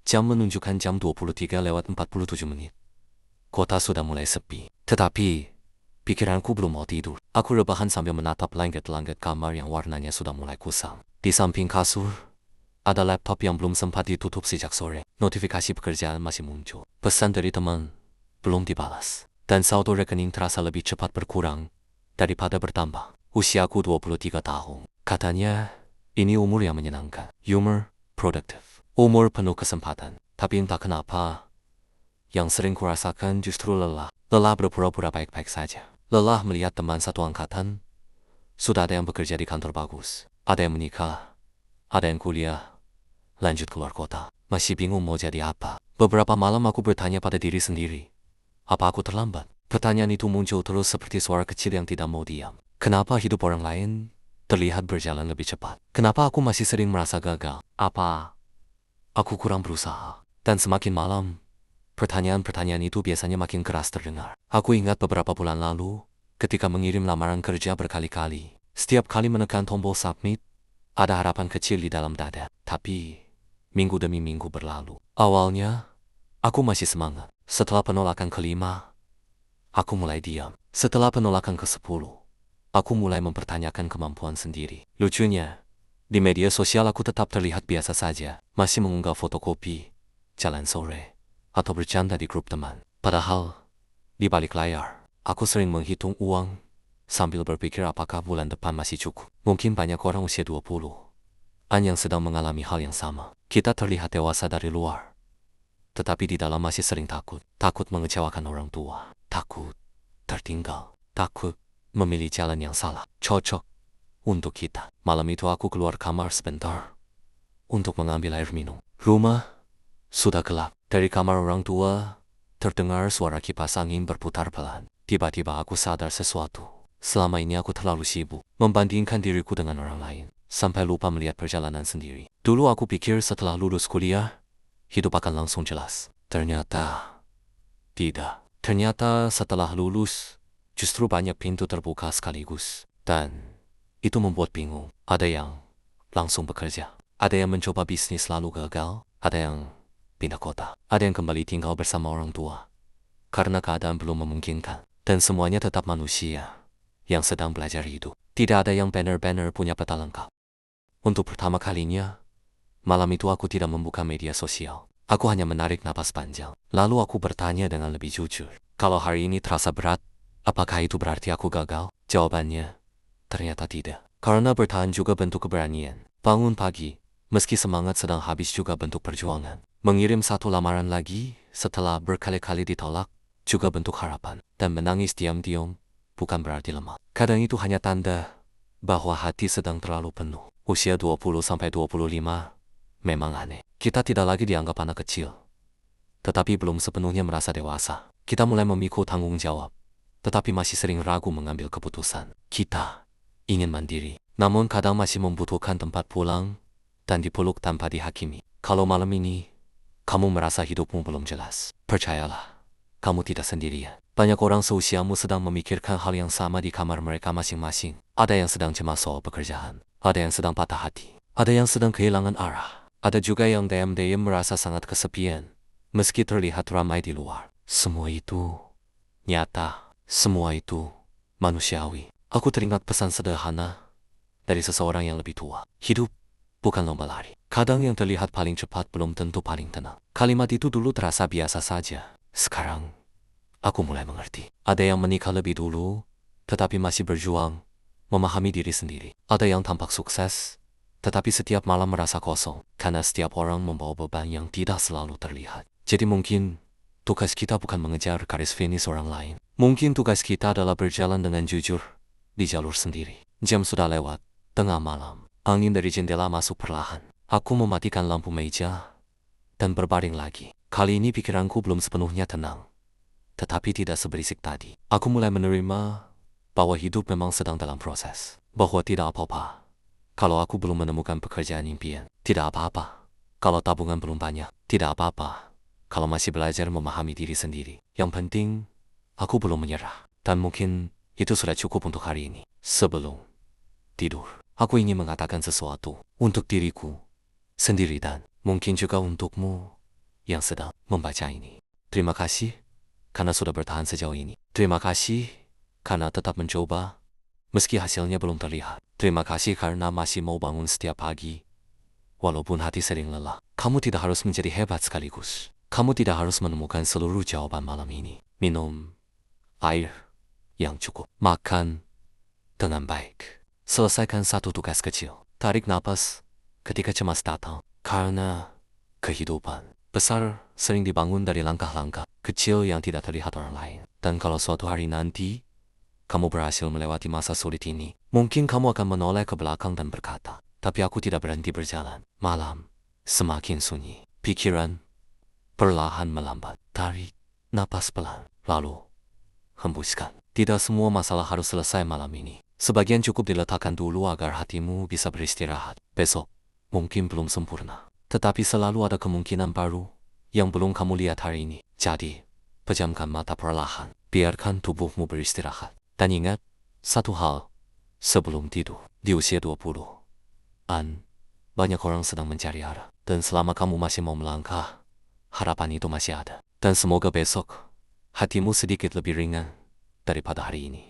Jam menunjukkan jam 23:47. Kota sudah mulai sepi. Tetapi, pikiranku belum mau tidur. Aku rebahan sambil menatap langit-langit kamar yang warnanya sudah mulai kusam. Di samping kasur, ada laptop yang belum sempat ditutup sejak sore. Notifikasi pekerjaan masih muncul. Pesan dari teman belum dibalas. Dan saldo rekening terasa lebih cepat berkurang daripada bertambah. Usiaku 23 tahun. Katanya, ini umur yang menyenangkan. Humor, produktif. Umur penuh kesempatan. Tapi entah kenapa, yang sering kurasakan justru lelah. Lelah berpura-pura baik-baik saja. Lelah melihat teman satu angkatan, sudah ada yang bekerja di kantor bagus. Ada yang menikah, ada yang kuliah, lanjut keluar kota. Masih bingung mau jadi apa. Beberapa malam aku bertanya pada diri sendiri, apa aku terlambat? Pertanyaan itu muncul terus seperti suara kecil yang tidak mau diam. Kenapa hidup orang lain terlihat berjalan lebih cepat? Kenapa aku masih sering merasa gagal? Apa aku kurang berusaha? Dan semakin malam, pertanyaan-pertanyaan itu biasanya makin keras terdengar. Aku ingat beberapa bulan lalu, ketika mengirim lamaran kerja berkali-kali. Setiap kali menekan tombol submit, ada harapan kecil di dalam dada. Tapi, minggu demi minggu berlalu. Awalnya, aku masih semangat. Setelah penolakan kelima, aku mulai diam. Setelah penolakan ke-10, aku mulai mempertanyakan kemampuan sendiri. Lucunya, di media sosial aku tetap terlihat biasa saja. Masih mengunggah fotokopi, jalan sore, atau bercanda di grup teman. Padahal, di balik layar, aku sering menghitung uang sambil berpikir apakah bulan depan masih cukup. Mungkin banyak orang usia 20-an yang sedang mengalami hal yang sama. Kita terlihat dewasa dari luar, tetapi di dalam masih sering takut. Takut mengecewakan orang tua. Takut tertinggal. Takut memilih jalan yang salah. Cocok untuk kita. Malam itu aku keluar kamar sebentar untuk mengambil air minum. Rumah sudah gelap. Dari kamar orang tua, terdengar suara kipas angin berputar pelan. Tiba-tiba aku sadar sesuatu. Selama ini aku terlalu sibuk membandingkan diriku dengan orang lain, sampai lupa melihat perjalanan sendiri. Dulu aku pikir setelah lulus kuliah, hidup akan langsung jelas. Ternyata tidak. Ternyata setelah lulus, justru banyak pintu terbuka sekaligus. Dan itu membuat bingung. Ada yang langsung bekerja. Ada yang mencoba bisnis lalu gagal. Ada yang pindah kota. Ada yang kembali tinggal bersama orang tua karena keadaan belum memungkinkan. Dan semuanya tetap manusia yang sedang belajar hidup. Tidak ada yang benar-benar punya peta lengkap. Untuk pertama kalinya, malam itu aku tidak membuka media sosial. Aku hanya menarik napas panjang. Lalu aku bertanya dengan lebih jujur. Kalau hari ini terasa berat, apakah itu berarti aku gagal? Jawabannya, ternyata tidak. Karena bertahan juga bentuk keberanian. Bangun pagi, meski semangat sedang habis juga bentuk perjuangan. Mengirim satu lamaran lagi setelah berkali-kali ditolak juga bentuk harapan. Dan menangis diam-diam bukan berarti lemah. Kadang itu hanya tanda bahwa hati sedang terlalu penuh. Usia 20-25 memang aneh. Kita tidak lagi dianggap anak kecil, tetapi belum sepenuhnya merasa dewasa. Kita mulai memikul tanggung jawab, tetapi masih sering ragu mengambil keputusan. Kita ingin mandiri, namun kadang masih membutuhkan tempat pulang dan dipeluk tanpa dihakimi. Kalau malam ini kamu merasa hidupmu belum jelas, percayalah, kamu tidak sendirian. Banyak orang seusiamu sedang memikirkan hal yang sama di kamar mereka masing-masing. Ada yang sedang cemas soal pekerjaan, ada yang sedang patah hati, ada yang sedang kehilangan arah. Ada juga yang diam-diam merasa sangat kesepian, meski terlihat ramai di luar. Semua itu nyata, semua itu manusiawi. Aku teringat pesan sederhana dari seseorang yang lebih tua. Hidup bukan lomba lari. Kadang yang terlihat paling cepat belum tentu paling tenang. Kalimat itu dulu terasa biasa saja. Sekarang, aku mulai mengerti. Ada yang menikah lebih dulu, tetapi masih berjuang memahami diri sendiri. Ada yang tampak sukses, tetapi setiap malam merasa kosong, karena setiap orang membawa beban yang tidak selalu terlihat. Jadi mungkin tugas kita bukan mengejar garis finish orang lain. Mungkin tugas kita adalah berjalan dengan jujur di jalur sendiri. Jam sudah lewat, tengah malam. Angin dari jendela masuk perlahan. Aku mematikan lampu meja dan berbaring lagi. Kali ini pikiranku belum sepenuhnya tenang, tetapi tidak seberisik tadi. Aku mulai menerima bahwa hidup memang sedang dalam proses. Bahwa tidak apa-apa kalau aku belum menemukan pekerjaan impian. Tidak apa-apa kalau tabungan belum banyak. Tidak apa-apa kalau masih belajar memahami diri sendiri. Yang penting, aku belum menyerah. Dan mungkin itu sudah cukup untuk hari ini. Sebelum tidur, aku ingin mengatakan sesuatu untuk diriku sendiri dan mungkin juga untukmu yang sedang membaca ini. Terima kasih karena sudah bertahan sejauh ini. Terima kasih karena tetap mencoba meski hasilnya belum terlihat. Terima kasih karena masih mau bangun setiap pagi walaupun hati sering lelah. Kamu tidak harus menjadi hebat sekaligus. Kamu tidak harus menemukan seluruh jawaban malam ini. Minum air yang cukup. Makan dengan baik. Selesaikan satu tugas kecil. Tarik napas ketika cemas datang. Karena kehidupan besar sering dibangun dari langkah-langkah kecil yang tidak terlihat orang lain. Dan kalau suatu hari nanti kamu berhasil melewati masa sulit ini, mungkin kamu akan menoleh ke belakang dan berkata, tapi aku tidak berhenti berjalan. Malam semakin sunyi. Pikiran perlahan melambat. Tarik napas pelan. Lalu hembuskan. Tidak semua masalah harus selesai malam ini. Sebagian cukup diletakkan dulu agar hatimu bisa beristirahat. Besok mungkin belum sempurna, tetapi selalu ada kemungkinan baru yang belum kamu lihat hari ini. Jadi, pejamkan mata perlahan. Biarkan tubuhmu beristirahat. Dan ingat, satu hal, sebelum tidur, di usia 20-an, banyak orang sedang mencari arah. Dan selama kamu masih mau melangkah, harapan itu masih ada. Dan semoga besok, hatimu sedikit lebih ringan daripada hari ini.